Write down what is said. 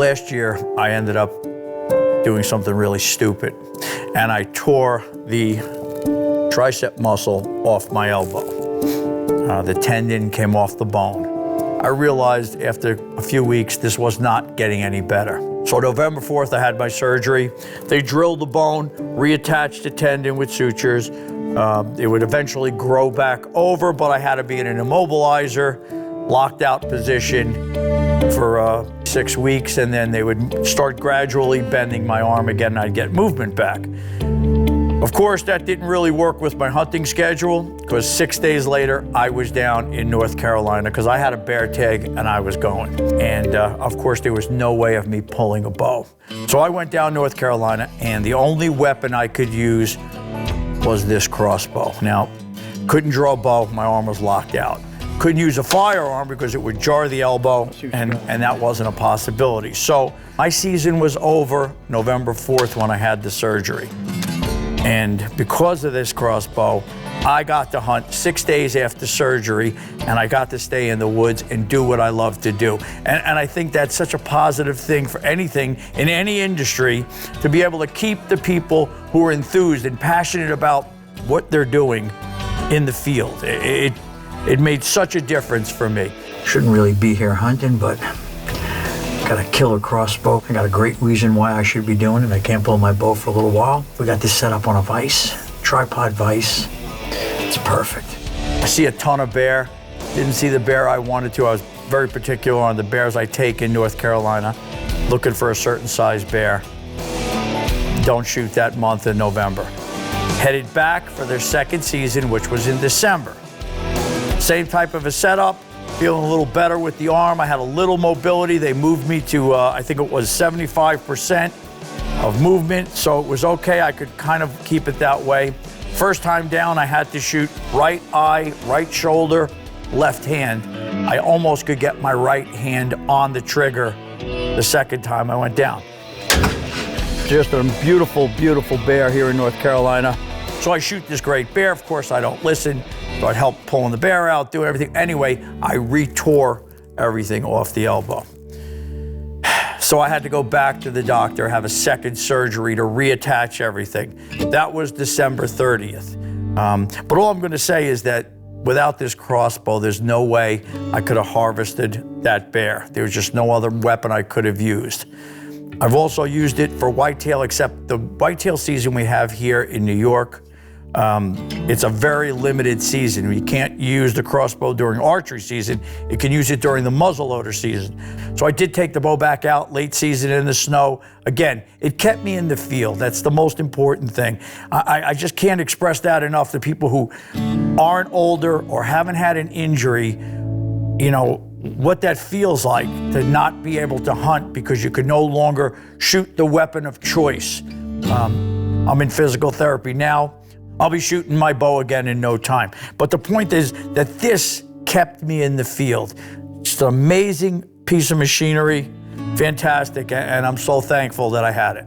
last year, I ended up doing something really stupid, and I tore the tricep muscle off my elbow. The tendon came off the bone. I realized after a few weeks this was not getting any better. So November 4th, I had my surgery. They drilled the bone, reattached the tendon with sutures. It would eventually grow back over, but I had to be in an immobilizer, locked out position for 6 weeks, and then they would start gradually bending my arm again, and I'd get movement back. Of course, that didn't really work with my hunting schedule, because 6 days later, I was down in North Carolina because I had a bear tag and I was going. And of course, there was no way of me pulling a bow. So I went down North Carolina, and the only weapon I could use was this crossbow. Now, couldn't draw a bow, my arm was locked out. Couldn't use a firearm because it would jar the elbow, and that wasn't a possibility. So my season was over November 4th when I had the surgery. And because of this crossbow, I got to hunt 6 days after surgery, and I got to stay in the woods and do what I love to do. And I think that's such a positive thing for anything in any industry, to be able to keep the people who are enthused and passionate about what they're doing in the field. It made such a difference for me. Shouldn't really be here hunting, but got a killer crossbow. I got a great reason why I should be doing it. I can't pull my bow for a little while. We got this set up on a vise, tripod vise. It's perfect. I see a ton of bear. Didn't see the bear I wanted to. I was very particular on the bears I take in North Carolina, looking for a certain size bear. Don't shoot that month in November. Headed back for their second season, which was in December. Same type of a setup. Feeling a little better with the arm. I had a little mobility. They moved me to, I think it was 75% of movement, so it was okay. I could kind of keep it that way. First time down, I had to shoot right eye, right shoulder, left hand. I almost could get my right hand on the trigger the second time I went down. Just a beautiful, beautiful bear here in North Carolina. So I shoot this great bear. Of course, I don't listen. So I'd help pulling the bear out, doing everything. Anyway, I retore everything off the elbow. So I had to go back to the doctor, have a second surgery to reattach everything. That was December 30th. But all I'm going to say is that without this crossbow, there's no way I could have harvested that bear. There was just no other weapon I could have used. I've also used it for whitetail, except the whitetail season we have here in New York, it's a very limited season. You can't use the crossbow during archery season. You can use it during the muzzleloader season. So I did take the bow back out late season in the snow. Again, it kept me in the field. That's the most important thing. I just can't express that enough to people who aren't older or haven't had an injury, you know, what that feels like to not be able to hunt because you could no longer shoot the weapon of choice. I'm in physical therapy now. I'll be shooting my bow again in no time. But the point is that this kept me in the field. Just an amazing piece of machinery, fantastic, and I'm so thankful that I had it.